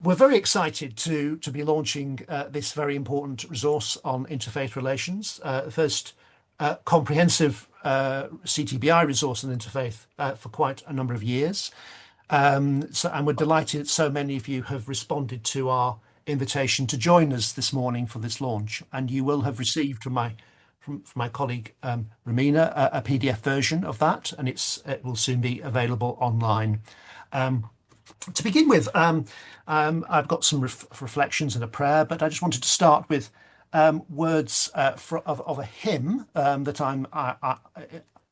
We're very excited to be launching this very important resource on interfaith relations, the first comprehensive CTBI resource on interfaith for quite a number of years. And we're delighted that so many of you have responded to our invitation to join us this morning for this launch. And you will have received from my colleague Romina a PDF version of that, and it will soon be available online. To begin with, I've got some reflections and a prayer, but I just wanted to start with words of a hymn that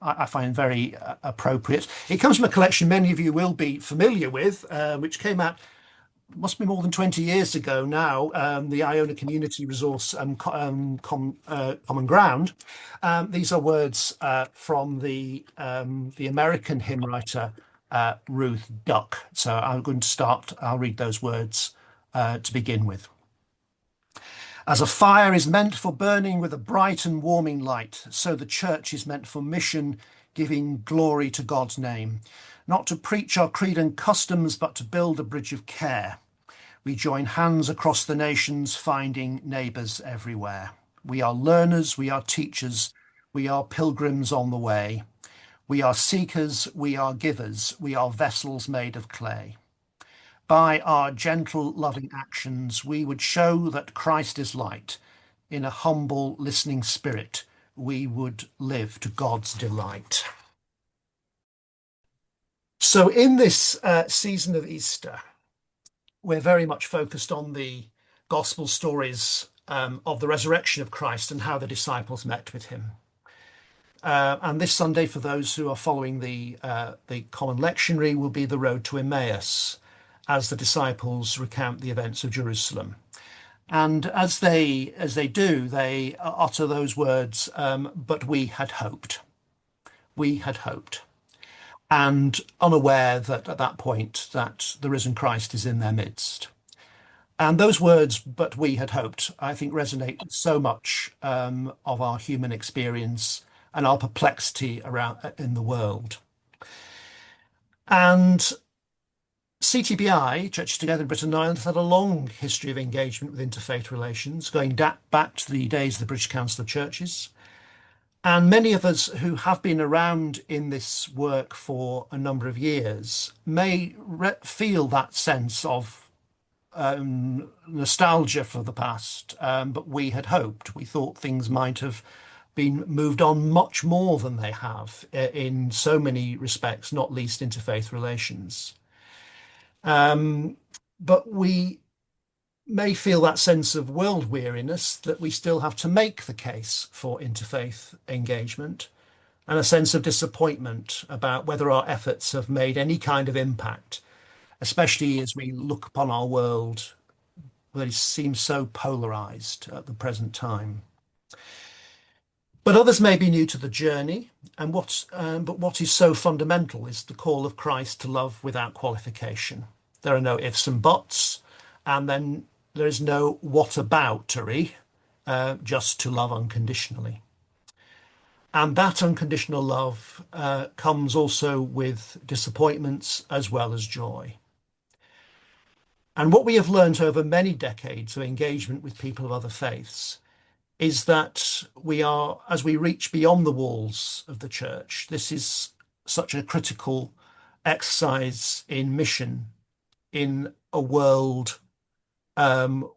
I find very appropriate. It comes from a collection many of you will be familiar with, which came out, must be more than 20 years ago now, the Iona Community Resource Common Ground. These are words from the American hymn writer Ruth Duck. So I'm going to start, I'll read those words to begin with. As a fire is meant for burning with a bright and warming light, so the church is meant for mission, giving glory to God's name. Not to preach our creed and customs, but to build a bridge of care. We join hands across the nations, finding neighbours everywhere. We are learners, we are teachers, we are pilgrims on the way. We are seekers, we are givers, we are vessels made of clay. By our gentle, loving actions, we would show that Christ is light. In a humble, listening spirit, we would live to God's delight. So in this season of Easter, we're very much focused on the gospel stories of the resurrection of Christ and how the disciples met with him. And this Sunday, for those who are following the common lectionary, will be the road to Emmaus, as the disciples recount the events of Jerusalem. And as they do, they utter those words, but we had hoped. We had hoped. And unaware that at that point that the risen Christ is in their midst. And those words, but we had hoped, I think resonate with so much of our human experience and our perplexity around in the world. And CTBI, Churches Together in Britain and Ireland, has had a long history of engagement with interfaith relations, going back to the days of the British Council of Churches. And many of us who have been around in this work for a number of years may feel that sense of nostalgia for the past, but we had hoped. We thought things might have been moved on much more than they have in so many respects, not least interfaith relations. But we may feel that sense of world weariness that we still have to make the case for interfaith engagement, and a sense of disappointment about whether our efforts have made any kind of impact, especially as we look upon our world that seems so polarized at the present time. But others may be new to the journey, and but what is so fundamental is the call of Christ to love without qualification. There are no ifs and buts, and then there is no whataboutery, just to love unconditionally. And that unconditional love comes also with disappointments as well as joy. And what we have learned over many decades of engagement with people of other faiths is that we are, as we reach beyond the walls of the church, this is such a critical exercise in mission in a world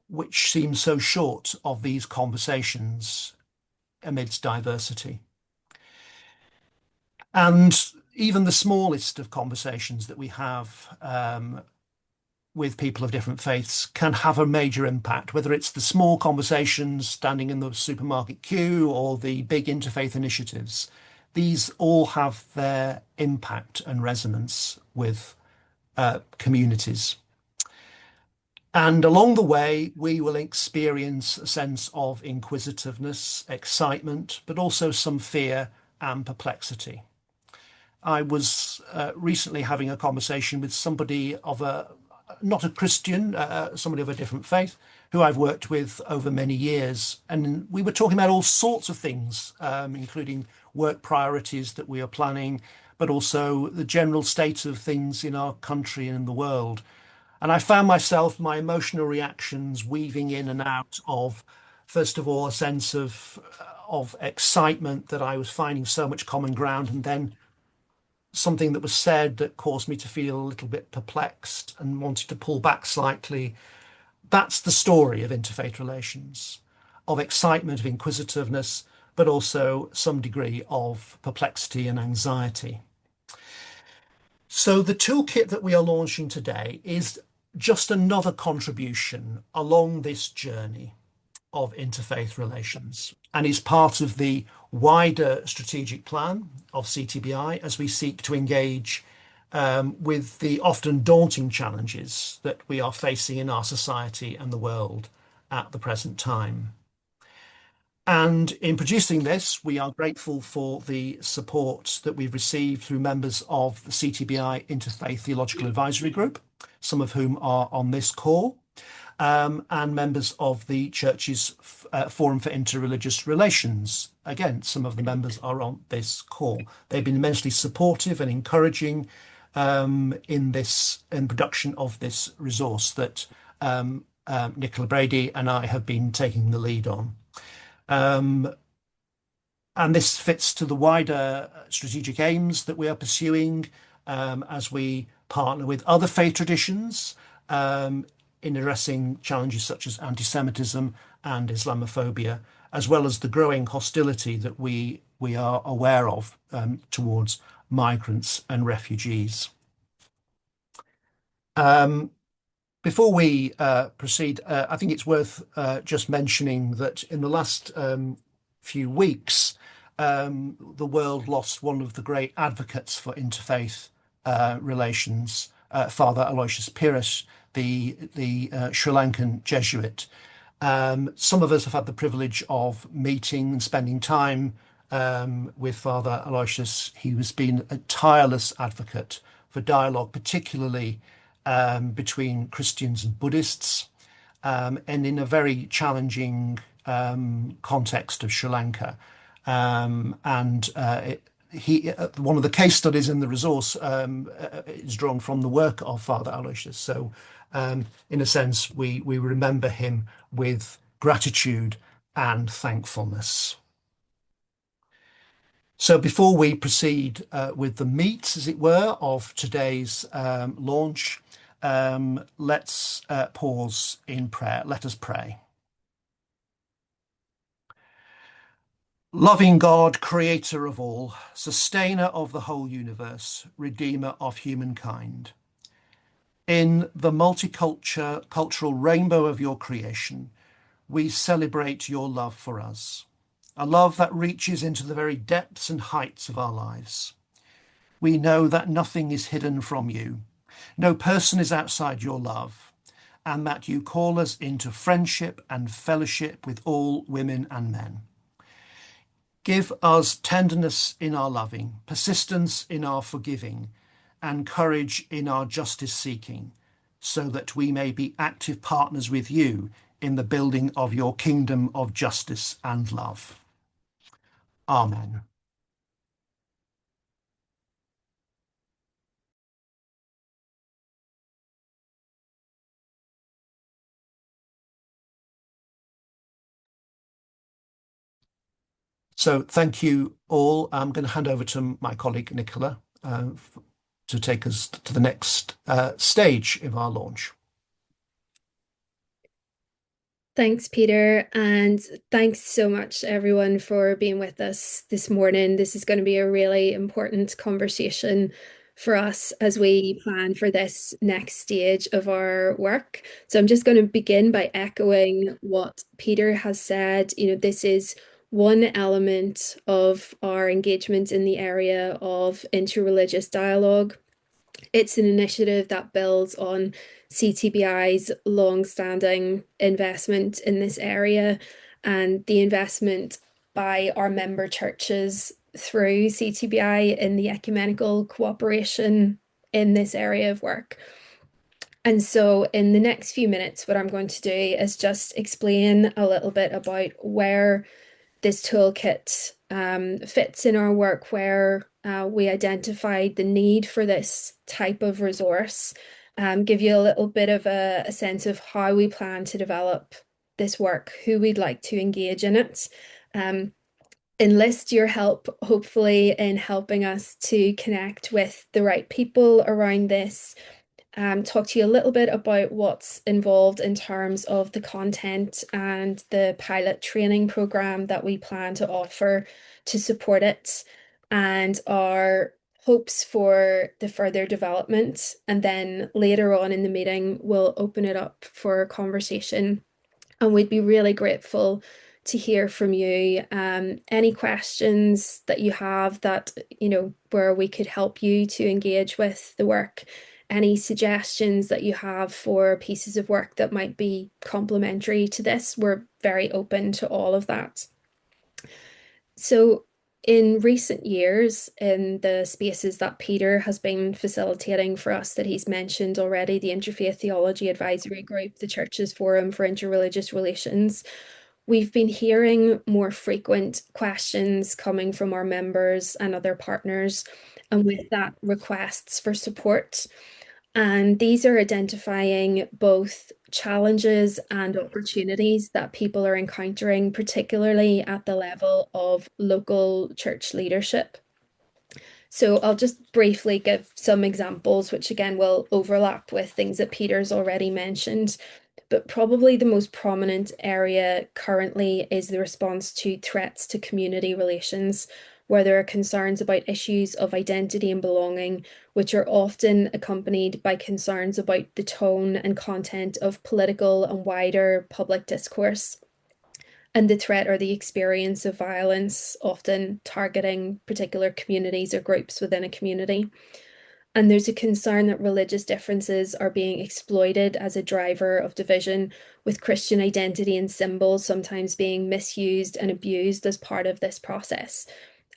which seems so short of these conversations amidst diversity. And even the smallest of conversations that we have with people of different faiths can have a major impact, whether it's the small conversations standing in the supermarket queue or the big interfaith initiatives. These all have their impact and resonance with communities. And along the way, we will experience a sense of inquisitiveness, excitement, but also some fear and perplexity. I was recently having a conversation with somebody not a Christian, somebody of a different faith, who I've worked with over many years. And we were talking about all sorts of things, including work priorities that we are planning, but also the general state of things in our country and in the world. And I found myself, my emotional reactions weaving in and out of, first of all, a sense of excitement that I was finding so much common ground, and then something that was said that caused me to feel a little bit perplexed and wanted to pull back slightly. That's the story of interfaith relations, of excitement, of inquisitiveness, but also some degree of perplexity and anxiety. So, the toolkit that we are launching today is just another contribution along this journey of interfaith relations and is part of the wider strategic plan of CTBI as we seek to engage with the often daunting challenges that we are facing in our society and the world at the present time. And in producing this, we are grateful for the support that we've received through members of the CTBI Interfaith Theological Advisory Group, some of whom are on this call, and members of the Church's Forum for Interreligious Relations. Again, some of the members are on this call. They've been immensely supportive and encouraging in production of this resource that Nicola Brady and I have been taking the lead on. And this fits to the wider strategic aims that we are pursuing as we partner with other faith traditions in addressing challenges such as anti-Semitism and Islamophobia, as well as the growing hostility that we are aware of towards migrants and refugees. Before we proceed, I think it's worth just mentioning that in the last few weeks, the world lost one of the great advocates for interfaith relations, Father Aloysius Pires, the Sri Lankan Jesuit. Some of us have had the privilege of meeting and spending time with Father Aloysius. He has been a tireless advocate for dialogue, particularly between Christians and Buddhists, and in a very challenging context of Sri Lanka. And one of the case studies in the resource is drawn from the work of Father Aloysius. So, in a sense, we remember him with gratitude and thankfulness. So before we proceed with the meat, as it were, of today's launch, let's pause in prayer. Let us pray. Loving God, creator of all, sustainer of the whole universe, redeemer of humankind, in the cultural rainbow of your creation, we celebrate your love for us, a love that reaches into the very depths and heights of our lives. We know that nothing is hidden from you. No person is outside your love, and that you call us into friendship and fellowship with all women and men. Give us tenderness in our loving, persistence in our forgiving, and courage in our justice seeking, so that we may be active partners with you in the building of your kingdom of justice and love. Amen. So thank you all. I'm going to hand over to my colleague Nicola to take us to the next stage of our launch. Thanks, Peter, and thanks so much, everyone, for being with us this morning. This is going to be a really important conversation for us as we plan for this next stage of our work. So I'm just going to begin by echoing what Peter has said. This is one element of our engagement in the area of interreligious dialogue. It's an initiative that builds on CTBI's long-standing investment in this area and the investment by our member churches through CTBI in the ecumenical cooperation in this area of work. And so, in the next few minutes, what I'm going to do is just explain a little bit about where this toolkit fits in our work, where we identified the need for this type of resource, give you a little bit of a sense of how we plan to develop this work, who we'd like to engage in it. Um, enlist your help, hopefully, in helping us to connect with the right people around this. Talk to you a little bit about what's involved in terms of the content and the pilot training program that we plan to offer to support it, and our hopes for the further development. And then later on in the meeting, we'll open it up for conversation, and we'd be really grateful to hear from you. Any questions that you have that, where we could help you to engage with the work, any suggestions that you have for pieces of work that might be complementary to this, we're very open to all of that. So, in recent years, in the spaces that Peter has been facilitating for us, that he's mentioned already, the Interfaith Theology Advisory Group, the Church's Forum for Interreligious Relations, we've been hearing more frequent questions coming from our members and other partners, and with that, requests for support. And these are identifying both challenges and opportunities that people are encountering, particularly at the level of local church leadership. So I'll just briefly give some examples, which again will overlap with things that Peter's already mentioned. But probably the most prominent area currently is the response to threats to community relations, where there are concerns about issues of identity and belonging, which are often accompanied by concerns about the tone and content of political and wider public discourse, and the threat or the experience of violence, often targeting particular communities or groups within a community. And there's a concern that religious differences are being exploited as a driver of division, with Christian identity and symbols sometimes being misused and abused as part of this process.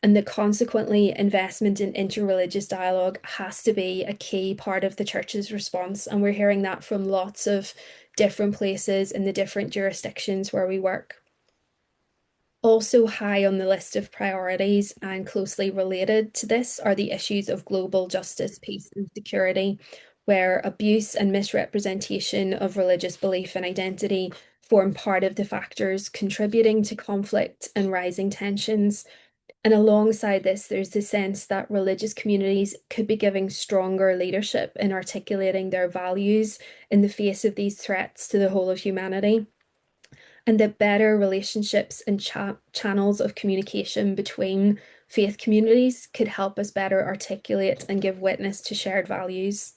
And that consequently, investment in interreligious dialogue has to be a key part of the church's response. And we're hearing that from lots of different places in the different jurisdictions where we work. Also high on the list of priorities and closely related to this are the issues of global justice, peace, and security, where abuse and misrepresentation of religious belief and identity form part of the factors contributing to conflict and rising tensions. And alongside this, there's the sense that religious communities could be giving stronger leadership in articulating their values in the face of these threats to the whole of humanity, and that better relationships and channels of communication between faith communities could help us better articulate and give witness to shared values.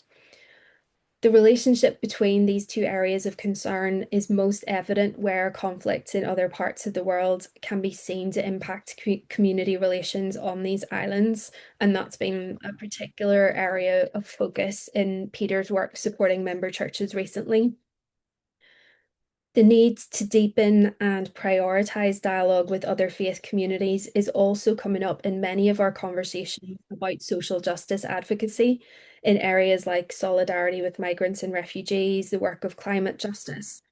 The relationship between these two areas of concern is most evident where conflicts in other parts of the world can be seen to impact community relations on these islands. And that's been a particular area of focus in Peter's work supporting member churches recently. The need to deepen and prioritize dialogue with other faith communities is also coming up in many of our conversations about social justice advocacy in areas like solidarity with migrants and refugees, the work of climate justice.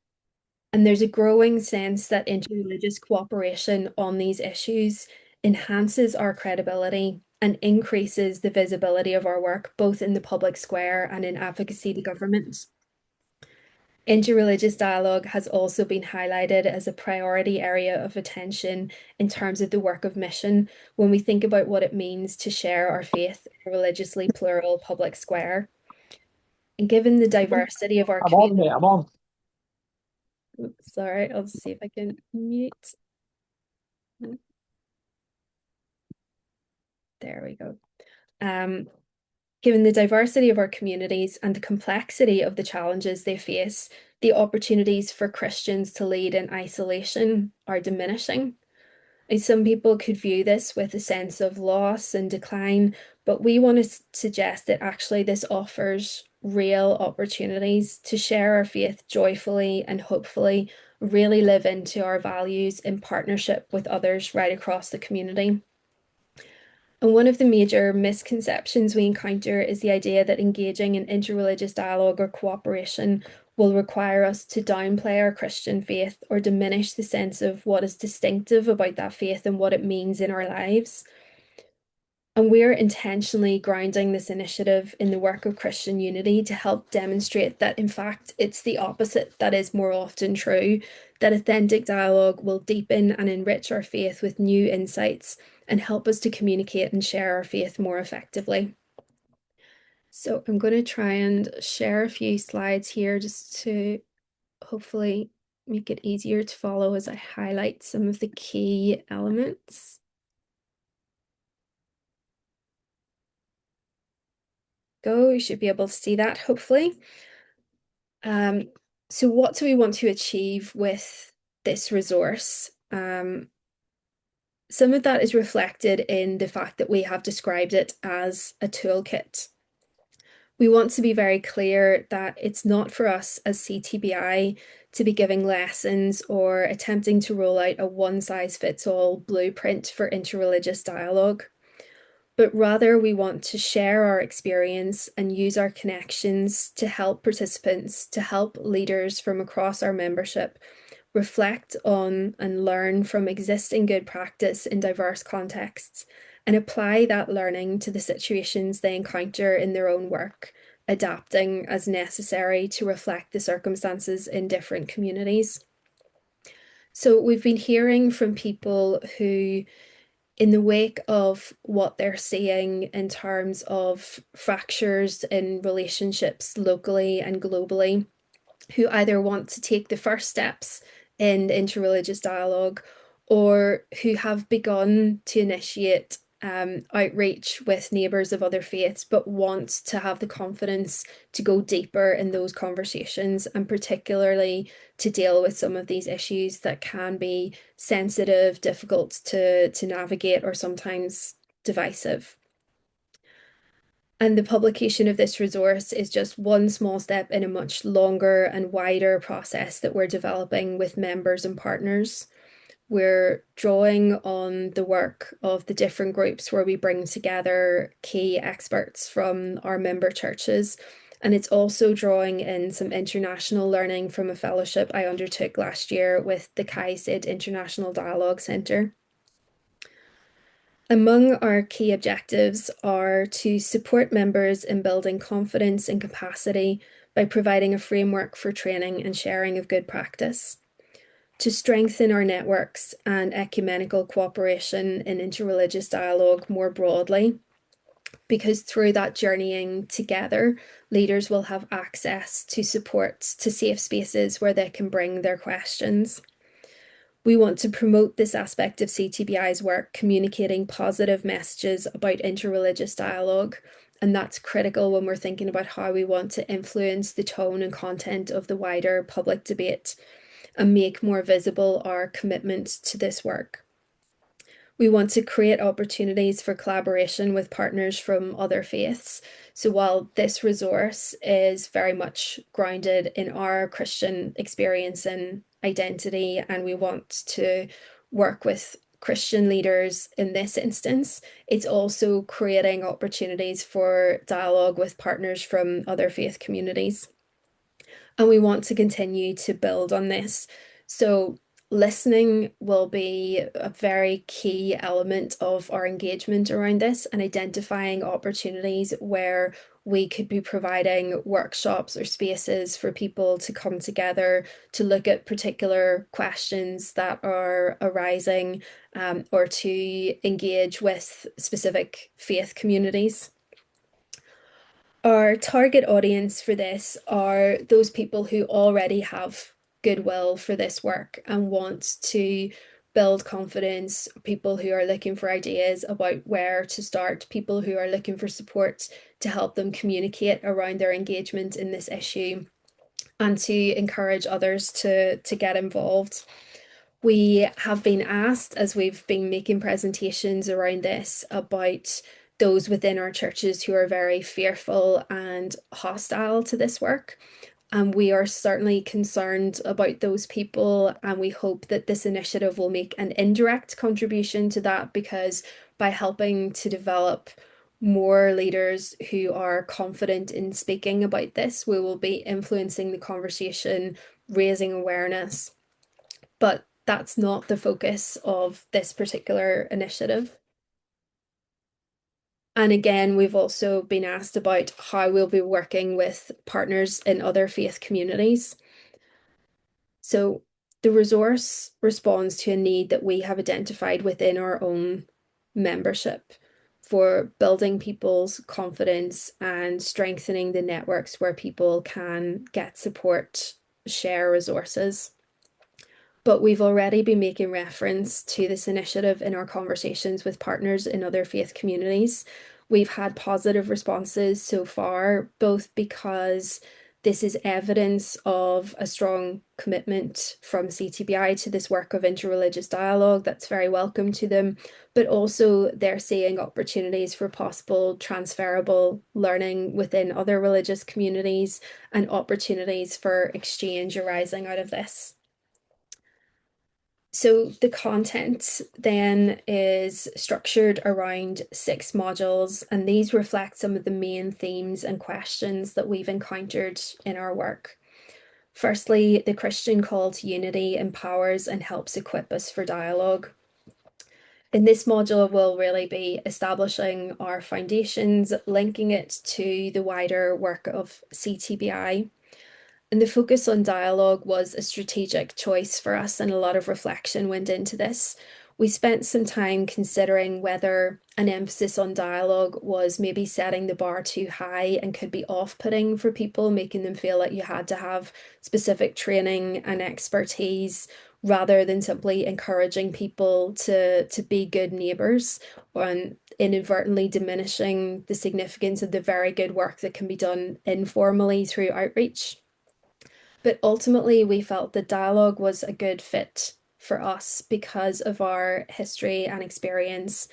And there's a growing sense that interreligious cooperation on these issues enhances our credibility and increases the visibility of our work, both in the public square and in advocacy to government. Interreligious dialogue has also been highlighted as a priority area of attention in terms of the work of mission when we think about what it means to share our faith in a religiously plural public square. And given the diversity of our I'm on, community, mate. I'm on. sorry, I'll see if I can mute. There we go. Um, Given the diversity of our communities and the complexity of the challenges they face, the opportunities for Christians to lead in isolation are diminishing. And some people could view this with a sense of loss and decline, but we want to suggest that actually this offers real opportunities to share our faith joyfully and hopefully really live into our values in partnership with others right across the community. And one of the major misconceptions we encounter is the idea that engaging in interreligious dialogue or cooperation will require us to downplay our Christian faith or diminish the sense of what is distinctive about that faith and what it means in our lives. And we're intentionally grounding this initiative in the work of Christian unity to help demonstrate that, in fact, it's the opposite that is more often true, that authentic dialogue will deepen and enrich our faith with new insights and help us to communicate and share our faith more effectively. So I'm going to try and share a few slides here just to hopefully make it easier to follow as I highlight some of the key elements. Go, you should be able to see that hopefully. Um, so what do we want to achieve with this resource? Some of that is reflected in the fact that we have described it as a toolkit. We want to be very clear that it's not for us as CTBI to be giving lessons or attempting to roll out a one-size-fits-all blueprint for interreligious dialogue, but rather we want to share our experience and use our connections to help participants, to help leaders from across our membership reflect on and learn from existing good practice in diverse contexts and apply that learning to the situations they encounter in their own work, adapting as necessary to reflect the circumstances in different communities. So, we've been hearing from people who, in the wake of what they're seeing in terms of fractures in relationships locally and globally, who either want to take the first steps in interreligious dialogue or who have begun to initiate outreach with neighbours of other faiths, but want to have the confidence to go deeper in those conversations and particularly to deal with some of these issues that can be sensitive, difficult to navigate, or sometimes divisive. And the publication of this resource is just one small step in a much longer and wider process that we're developing with members and partners. We're drawing on the work of the different groups where we bring together key experts from our member churches. And it's also drawing in some international learning from a fellowship I undertook last year with the CAICID International Dialogue Centre. Among our key objectives are to support members in building confidence and capacity by providing a framework for training and sharing of good practice, to strengthen our networks and ecumenical cooperation in interreligious dialogue more broadly, because through that journeying together, leaders will have access to support, to safe spaces where they can bring their questions. We want to promote this aspect of CTBI's work, communicating positive messages about interreligious dialogue. And that's critical when we're thinking about how we want to influence the tone and content of the wider public debate and make more visible our commitment to this work. We want to create opportunities for collaboration with partners from other faiths. So while this resource is very much grounded in our Christian experience and identity, and we want to work with Christian leaders in this instance, it's also creating opportunities for dialogue with partners from other faith communities. And we want to continue to build on this. So, listening will be a very key element of our engagement around this and identifying opportunities where we could be providing workshops or spaces for people to come together to look at particular questions that are arising or to engage with specific faith communities. Our target audience for this are those people who already have goodwill for this work and want to build confidence, people who are looking for ideas about where to start, people who are looking for support to help them communicate around their engagement in this issue, and to encourage others to get involved. We have been asked, as we've been making presentations around this, about those within our churches who are very fearful and hostile to this work. And we are certainly concerned about those people, and we hope that this initiative will make an indirect contribution to that because by helping to develop more leaders who are confident in speaking about this, we will be influencing the conversation, raising awareness, but that's not the focus of this particular initiative. And again, we've also been asked about how we'll be working with partners in other faith communities. So the resource responds to a need that we have identified within our own membership for building people's confidence and strengthening the networks where people can get support, share resources. But we've already been making reference to this initiative in our conversations with partners in other faith communities. We've had positive responses so far, both because this is evidence of a strong commitment from CTBI to this work of interreligious dialogue that's very welcome to them, but also they're seeing opportunities for possible transferable learning within other religious communities and opportunities for exchange arising out of this. So the content then is structured around 6 modules, and these reflect some of the main themes and questions that we've encountered in our work. Firstly, the Christian call to unity empowers and helps equip us for dialogue. In this module, we'll really be establishing our foundations, linking it to the wider work of CTBI. And the focus on dialogue was a strategic choice for us, and a lot of reflection went into this. We spent some time considering whether an emphasis on dialogue was maybe setting the bar too high and could be off-putting for people, making them feel like you had to have specific training and expertise rather than simply encouraging people to be good neighbours, and inadvertently diminishing the significance of the very good work that can be done informally through outreach. But ultimately, we felt that dialogue was a good fit for us because of our history and experience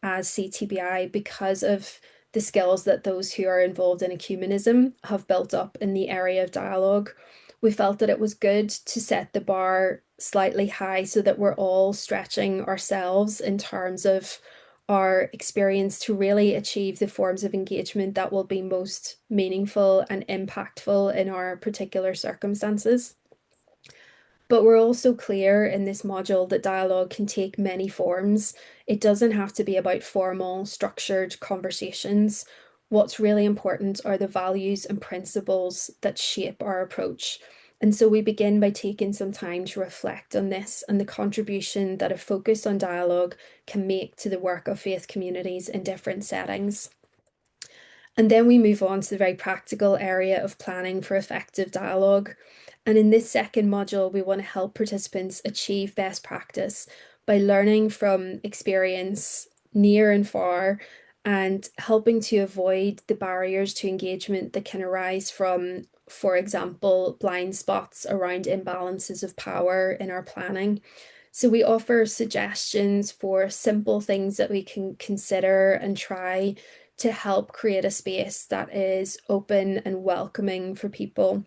as CTBI, because of the skills that those who are involved in ecumenism have built up in the area of dialogue. We felt that it was good to set the bar slightly high so that we're all stretching ourselves in terms of our experience to really achieve the forms of engagement that will be most meaningful and impactful in our particular circumstances. But we're also clear in this module that dialogue can take many forms. It doesn't have to be about formal, structured conversations. What's really important are the values and principles that shape our approach. And so we begin by taking some time to reflect on this and the contribution that a focus on dialogue can make to the work of faith communities in different settings. And then we move on to the very practical area of planning for effective dialogue. And in this second module, we want to help participants achieve best practice by learning from experience near and far and helping to avoid the barriers to engagement that can arise from, for example, blind spots around imbalances of power in our planning. So we offer suggestions for simple things that we can consider and try to help create a space that is open and welcoming for people,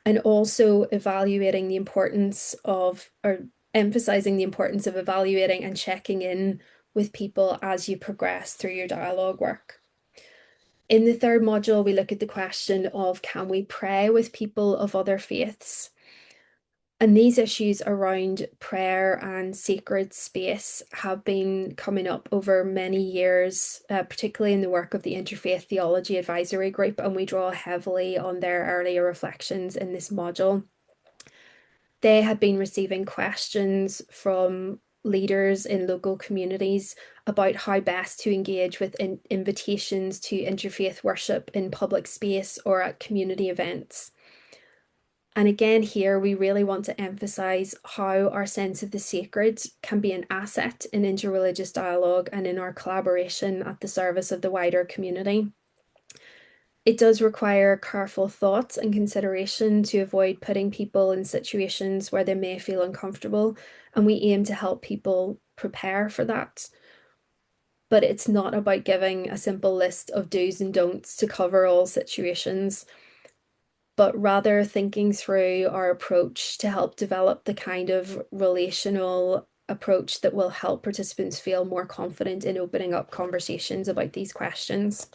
and also evaluating the importance of, or emphasizing the importance of evaluating and checking in with people as you progress through your dialogue work. In the third module, we look at the question of, can we pray with people of other faiths? And these issues around prayer and sacred space have been coming up over many years, particularly in the work of the Interfaith Theology Advisory Group, and we draw heavily on their earlier reflections in this module. They had been receiving questions from leaders in local communities about how best to engage with invitations to interfaith worship in public space or at community events. And again, here we really want to emphasize how our sense of the sacred can be an asset in interreligious dialogue and in our collaboration at the service of the wider community. It does require careful thought and consideration to avoid putting people in situations where they may feel uncomfortable, and we aim to help people prepare for that. But it's not about giving a simple list of do's and don'ts to cover all situations, but rather thinking through our approach to help develop the kind of relational approach that will help participants feel more confident in opening up conversations about these questions.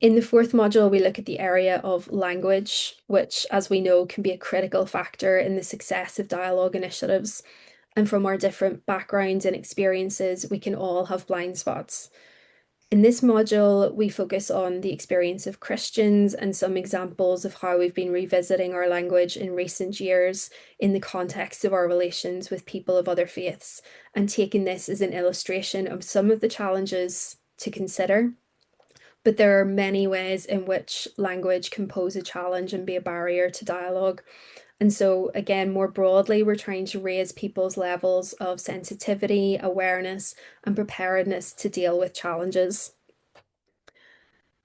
In the fourth module, we look at the area of language, which, as we know, can be a critical factor in the success of dialogue initiatives. And from our different backgrounds and experiences, we can all have blind spots. In this module, we focus on the experience of Christians and some examples of how we've been revisiting our language in recent years in the context of our relations with people of other faiths, and taking this as an illustration of some of the challenges to consider. But there are many ways in which language can pose a challenge and be a barrier to dialogue. And so, again, more broadly, we're trying to raise people's levels of sensitivity, awareness, and preparedness to deal with challenges.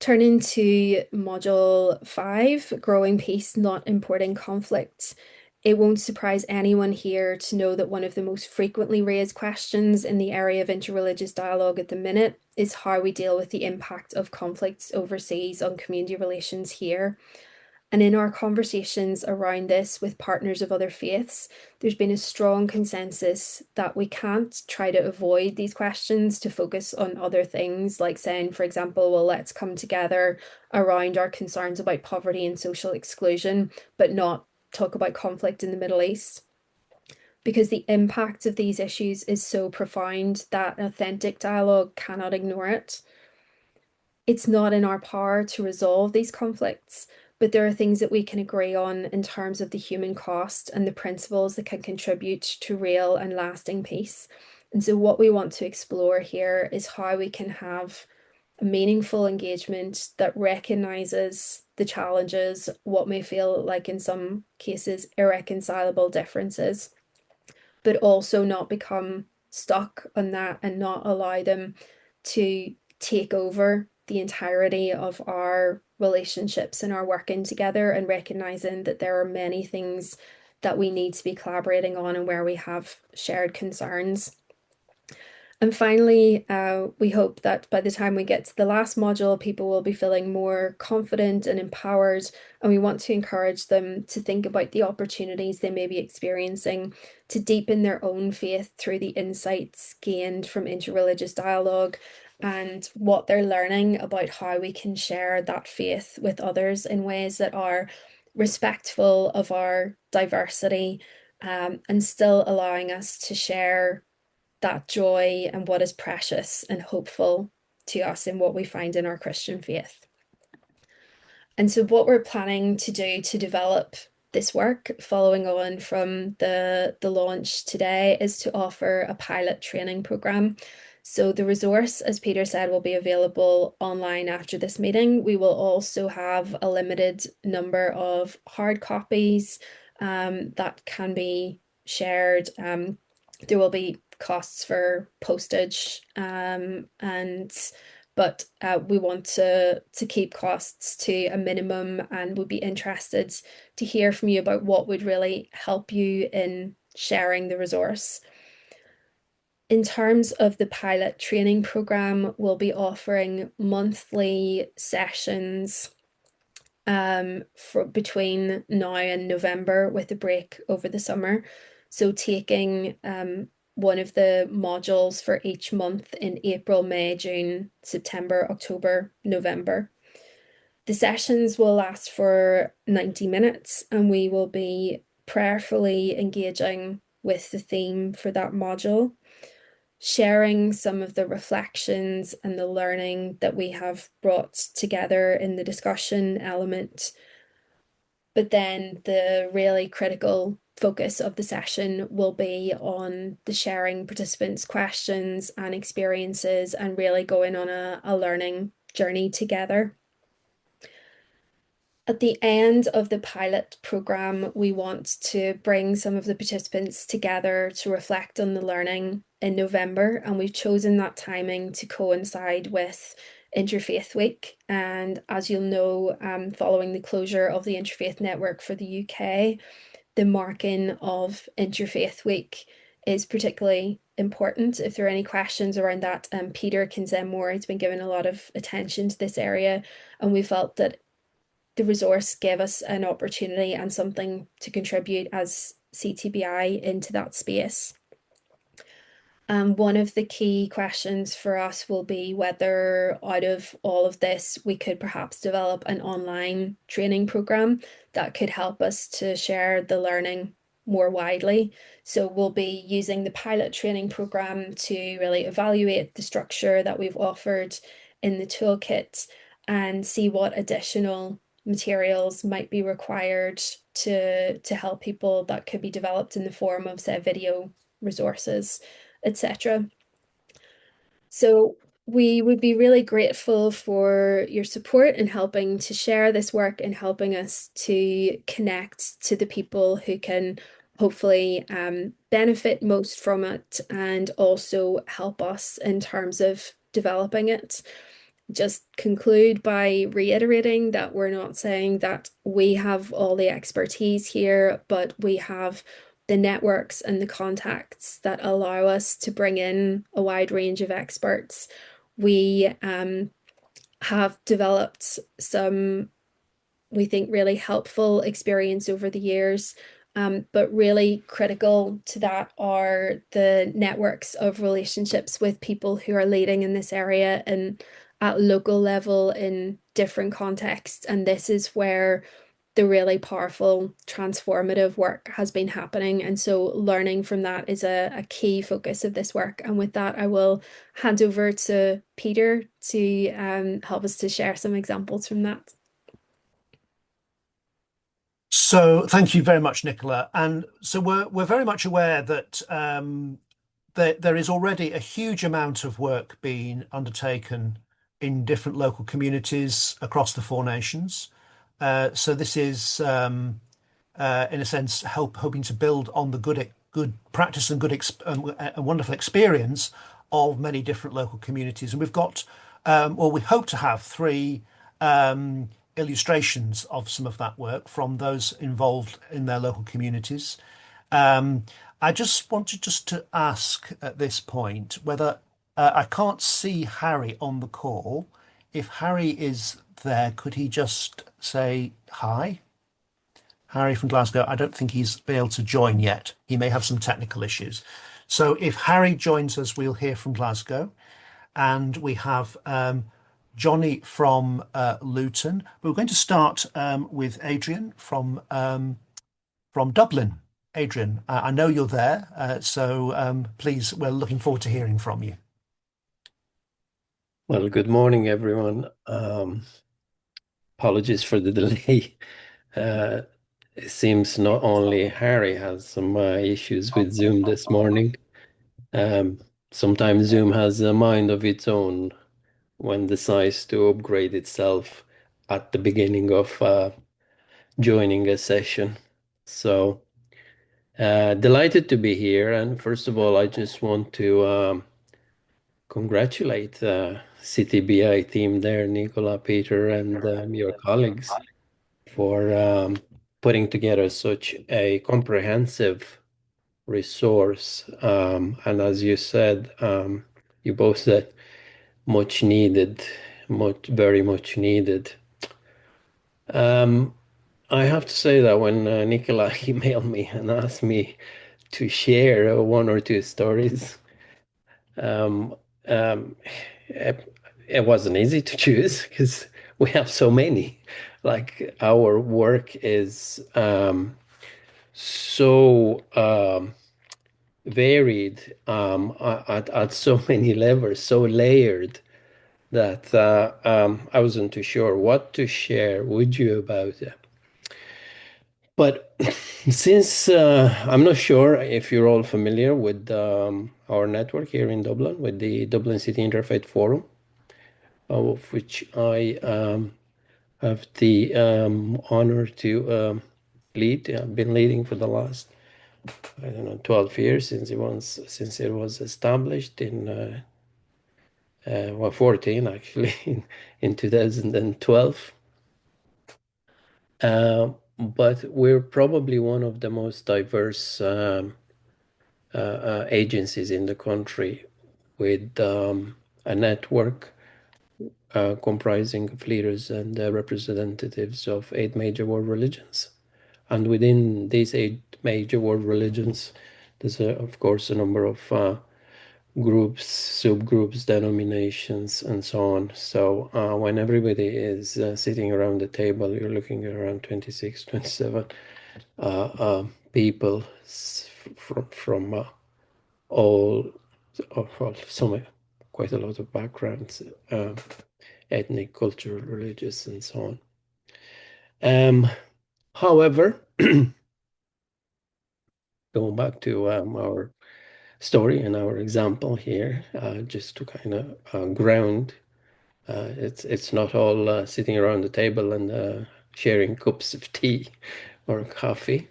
Turning to module 5, growing peace, not importing conflict. It won't surprise anyone here to know that one of the most frequently raised questions in the area of interreligious dialogue at the minute is how we deal with the impact of conflicts overseas on community relations here. And in our conversations around this with partners of other faiths, there's been a strong consensus that we can't try to avoid these questions to focus on other things, like saying, for example, well, let's come together around our concerns about poverty and social exclusion, but not talk about conflict in the Middle East. Because the impact of these issues is so profound that authentic dialogue cannot ignore it. It's not in our power to resolve these conflicts, but there are things that we can agree on in terms of the human cost and the principles that can contribute to real and lasting peace. And so, what we want to explore here is how we can have a meaningful engagement that recognizes the challenges, what may feel like in some cases irreconcilable differences, but also not become stuck on that and not allow them to take over the entirety of our relationships and our working together, and recognizing that there are many things that we need to be collaborating on and where we have shared concerns. And finally, we hope that by the time we get to the last module, people will be feeling more confident and empowered. And we want to encourage them to think about the opportunities they may be experiencing to deepen their own faith through the insights gained from interreligious dialogue and what they're learning about how we can share that faith with others in ways that are respectful of our diversity, and still allowing us to share that joy and what is precious and hopeful to us in what we find in our Christian faith. And so, what we're planning to do to develop this work, following on from the launch today, is to offer a pilot training program. So, the resource, as Peter said, will be available online after this meeting. We will also have a limited number of hard copies that can be shared. There will be costs for postage, and but we want to keep costs to a minimum, and would be interested to hear from you about what would really help you in sharing the resource. In terms of the pilot training program, we'll be offering monthly sessions for between now and November, with a break over the summer. So taking one of the modules for each month in April, May, June, September, October, November. The sessions will last for 90 minutes, and we will be prayerfully engaging with the theme for that module, sharing some of the reflections and the learning that we have brought together in the discussion element. But then the really critical focus of the session will be on the sharing participants' questions and experiences, and really going on a learning journey together. At the end of the pilot program, we want to bring some of the participants together to reflect on the learning in November, and we've chosen that timing to coincide with Interfaith Week. And as you'll know, following the closure of the Interfaith Network for the UK, the marking of Interfaith Week is particularly important. If there are any questions around that, Peter can say more. He's been given a lot of attention to this area, and we felt that the resource gave us an opportunity and something to contribute as CTBI into that space. One of the key questions for us will be whether out of all of this, we could perhaps develop an online training program that could help us to share the learning more widely. So we'll be using the pilot training program to really evaluate the structure that we've offered in the toolkit and see what additional materials might be required to help people that could be developed in the form of, say, video resources, etc. So we would be really grateful for your support in helping to share this work and helping us to connect to the people who can hopefully benefit most from it and also help us in terms of developing it. Just conclude by reiterating that we're not saying that we have all the expertise here, but we have the networks and the contacts that allow us to bring in a wide range of experts. We have developed some, we think, really helpful experience over the years. But really critical to that are the networks of relationships with people who are leading in this area and at local level in different contexts. And this is where the really powerful transformative work has been happening. And so learning from that is a key focus of this work. And with that, I will hand over to Peter to help us to share some examples from that. So thank you very much, Nicola. And so we're very much aware that there is already a huge amount of work being undertaken in different local communities across the four nations. So this is, in a sense, hoping to build on the good practice and and wonderful experience of many different local communities. And we've got, or we hope to have three illustrations of some of that work from those involved in their local communities. Um, I just wanted to ask at this point whether I can't see Harry on the call. If Harry is there, could he just say hi? Harry from Glasgow. I don't think he's been able to join yet. He may have some technical issues. So if Harry joins us, we'll hear from Glasgow. And we have Johnny from Luton. We're going to start with Adrian from Dublin. Adrian, I know you're there, so please, we're looking forward to hearing from you. Well, good morning, everyone. Apologies for the delay. Uh, it seems not only Harry has some issues with Zoom this morning. Sometimes Zoom has a mind of its own when decides to upgrade itself at the beginning of joining a session. So delighted to be here. And first of all, I just want to congratulate the CTBI team there, Nicola, Peter, and your colleagues for putting together such a comprehensive resource. And as you said, you both said much needed, very much needed. I have to say that when Nicola emailed me and asked me to share one or two stories, um, um, it wasn't easy to choose because we have so many. Like our work is so varied at so many levels, so layered that I wasn't too sure what to share with you about it. But since I'm not sure if you're all familiar with our network here in Dublin, with the Dublin City Interfaith Forum, of which I have the honor to lead. I've been leading for the last, I don't know, 12 years since it was established in well, 14 actually in 2012. But we're probably one of the most diverse agencies in the country with a network comprising of leaders and representatives of 8 major world religions. And within these 8 major world religions, there's, of course, a number of groups, subgroups, denominations, and so on. So when everybody is sitting around the table, you're looking at around 26, 27 people from all, well, some quite a lot of backgrounds, ethnic, cultural, religious, and so on. However, going back to our story and our example here, just to kind of ground, it's not all sitting around the table and sharing cups of tea or coffee.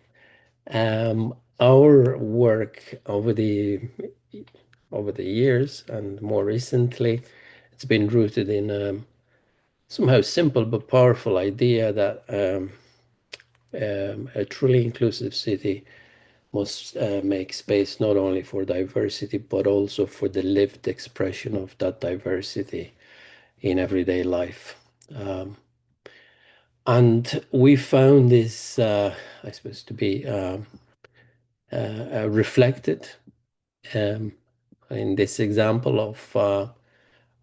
Our work over the years and more recently, it's been rooted in somehow simple but powerful idea that a truly inclusive city must make space not only for diversity but also for the lived expression of that diversity in everyday life. And we found this, I suppose, to be reflected in this example of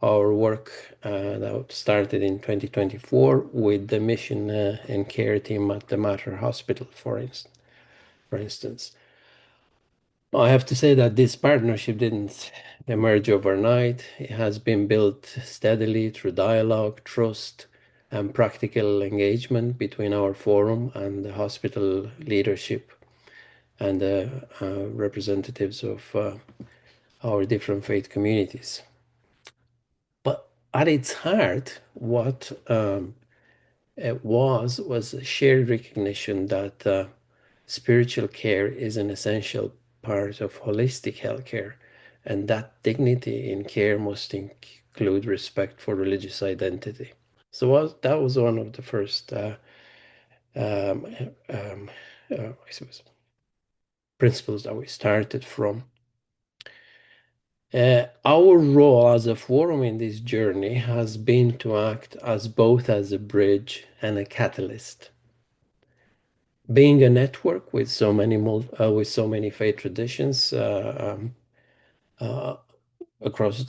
our work that started in 2024 with the mission and care team at the Mater Hospital, for instance. I have to say that this partnership didn't emerge overnight. It has been built steadily through dialogue, trust, and practical engagement between our forum and the hospital leadership and the representatives of our different faith communities. But at its heart, what it was a shared recognition that spiritual care is an essential part of holistic healthcare, and that dignity in care must include respect for religious identity. So that was one of the first, I suppose, principles that we started from. Our role as a forum in this journey has been to act as both as a bridge and a catalyst. Being a network with so many faith traditions across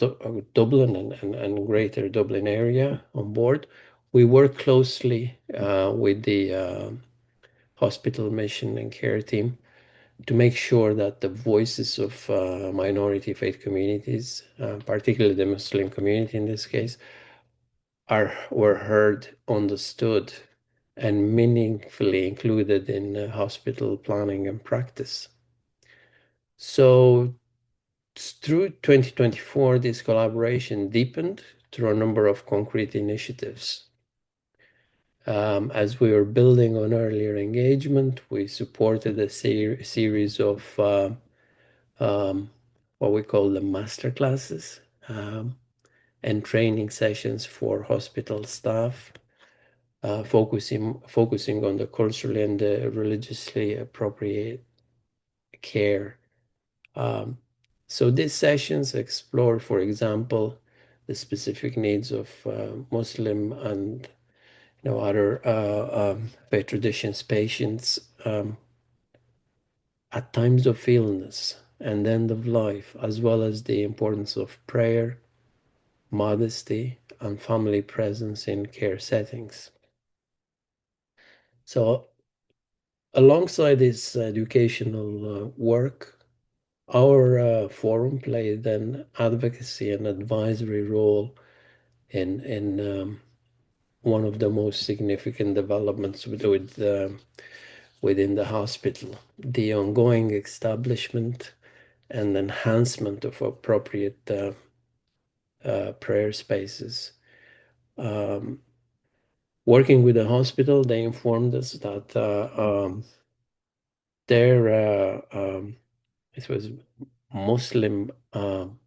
Dublin and greater Dublin area on board, we work closely with the hospital mission and care team to make sure that the voices of minority faith communities, particularly the Muslim community in this case, were heard, understood, and meaningfully included in hospital planning and practice. So through 2024, this collaboration deepened through a number of concrete initiatives. As we were building on earlier engagement, we supported a series of what we call the master classes and training sessions for hospital staff, focusing on the culturally and the religiously appropriate care. So these sessions explore, for example, the specific needs of Muslim and other faith traditions patients at times of illness and end of life, as well as the importance of prayer, modesty, and family presence in care settings. So alongside this educational work, our forum played an advocacy and advisory role in one of the most significant developments within the hospital, the ongoing establishment and enhancement of appropriate prayer spaces. Working with the hospital, they informed us that their it was Muslim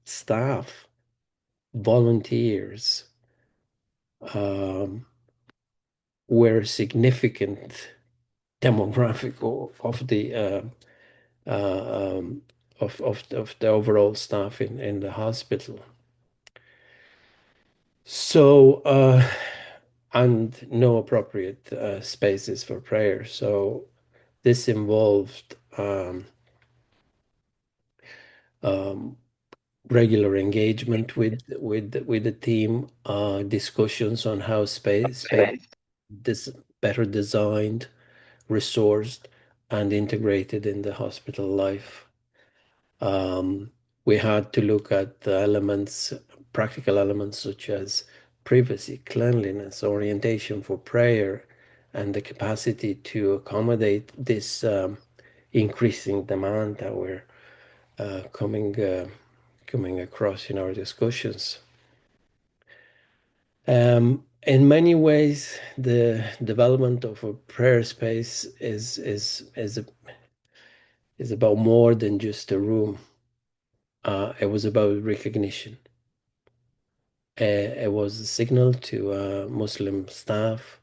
staff, volunteers, were significant demographic of the of the overall staff in the hospital. So and no appropriate spaces for prayer. So this involved regular engagement with the team, discussions on how space this better designed, resourced, and integrated in the hospital life. We had to look at the elements practical elements such as privacy, cleanliness, orientation for prayer, and the capacity to accommodate this increasing demand that we're coming across in our discussions. In many ways, the development of a prayer space is about more than just a room. It was about recognition. It was a signal to Muslim staff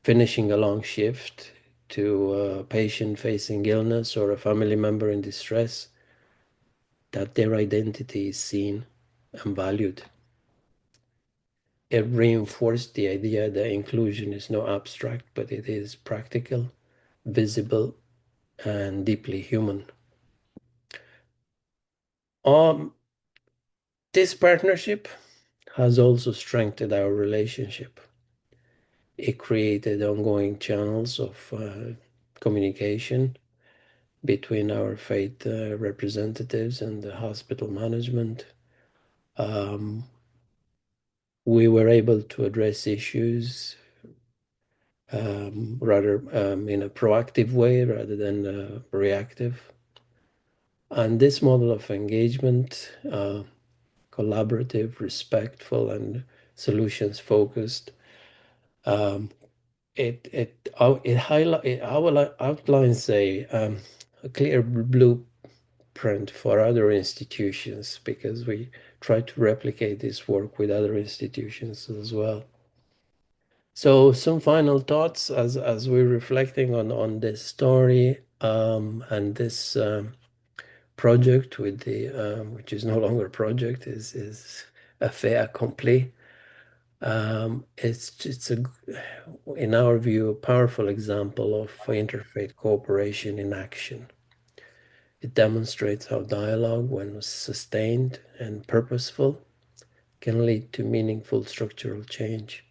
finishing a long shift, to a patient facing illness or a family member in distress, that their identity is seen and valued. It reinforced the idea that inclusion is not abstract, but it is practical, visible, and deeply human. This partnership has also strengthened our relationship. It created ongoing channels of communication between our faith representatives and the hospital management. We were able to address issues rather in a proactive way rather than reactive. And this model of engagement, collaborative, respectful, and solutions focused, it outlines a clear blueprint for other institutions, because we try to replicate this work with other institutions as well. So some final thoughts as we're reflecting on this story and this project with the which is no longer a project, is a fait accompli. It's in our view, a powerful example of interfaith cooperation in action. It demonstrates how dialogue, when sustained and purposeful, can lead to meaningful structural change.